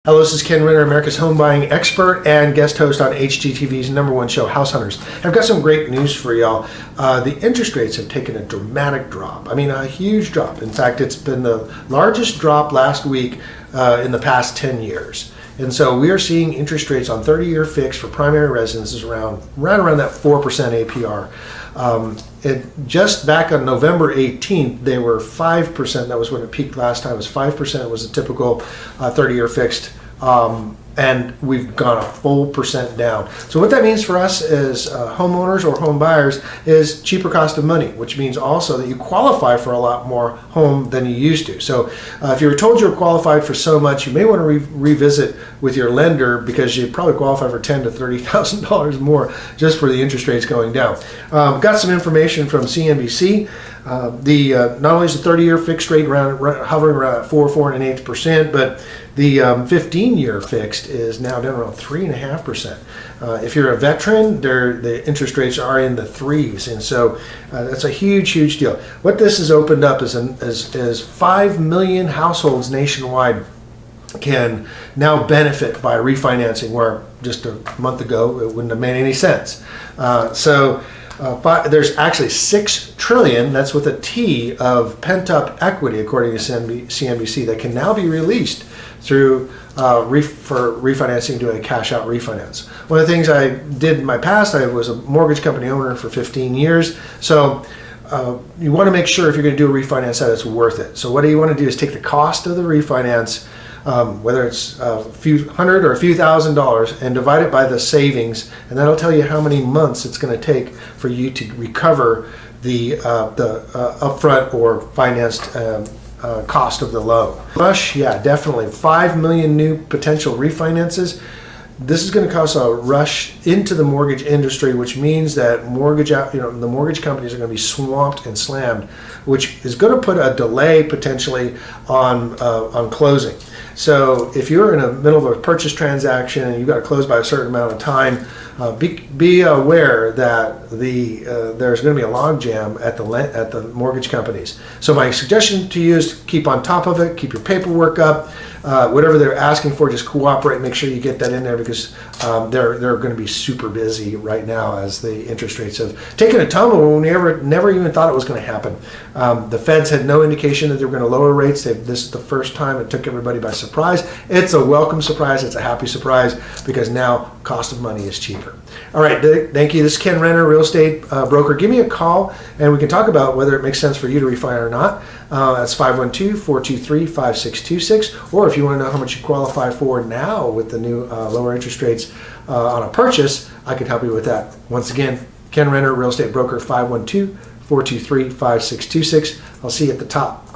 Hello, this is Ken Renner, America's home buying expert and guest host on HGTV's #1 show, House Hunters. I've got some great news for y'all. The interest rates have taken a dramatic drop. I mean, a huge drop. In fact, it's been the largest drop last week in the past 10 years. And so we are seeing interest rates on 30-year fixed for primary residences around that 4% APR. Just back on November 18th, they were 5%. That was when it peaked last time. It was 5%. It was a typical 30-year fixed. And we've gone a full percent down. So what that means for us as homeowners or home buyers is cheaper cost of money, which means also that you qualify for a lot more home than you used to. So if you were told you were qualified for so much, you may want to revisit with your lender, because you probably qualify for $10,000 to $30,000 more just for the interest rates going down. Got some information from CNBC. Not only is the 30-year fixed rate hovering around 4.8%, but the 15-year fixed is now down around 3.5%. If you're a veteran, the interest rates are in the threes, and so that's a huge, huge deal. What this has opened up is 5 million households nationwide can now benefit by refinancing, where just a month ago it wouldn't have made any sense. There's actually $6 trillion, that's with a T, of pent-up equity, according to CNBC, that can now be released through for refinancing, doing a cash-out refinance. One of the things I did in my past, I was a mortgage company owner for 15 years, so you want to make sure if you're going to do a refinance that it's worth it. So what you want to do is take the cost of the refinance, whether it's a few hundred or a few $1,000s, and divide it by the savings, and that'll tell you how many months it's going to take for you to recover the upfront or financed cost of the loan. Rush, yeah, definitely. 5 million new potential refinances. This is going to cause a rush into the mortgage industry, which means that the mortgage companies are going to be swamped and slammed, which is going to put a delay potentially on closing. So if you're in the middle of a purchase transaction and you've got to close by a certain amount of time, be aware that there's going to be a logjam at the mortgage companies. So my suggestion to you is to keep on top of it, keep your paperwork up. Whatever they're asking for, just cooperate. Make sure you get that in there, because they're going to be super busy right now as the interest rates have taken a tumble when we never even thought it was going to happen. The Feds had no indication that they were going to lower rates. This is the first time it took everybody by surprise. It's a welcome surprise. It's a happy surprise, because now cost of money is cheaper. All right, thank you. This is Ken Renner, real estate broker. Give me a call and we can talk about whether it makes sense for you to refi or not. That's 512-423-5626. Or if you want to know how much you qualify for now with the new lower interest rates on a purchase, I can help you with that. Once again, Ken Renner, real estate broker, 512-423-5626. I'll see you at the top.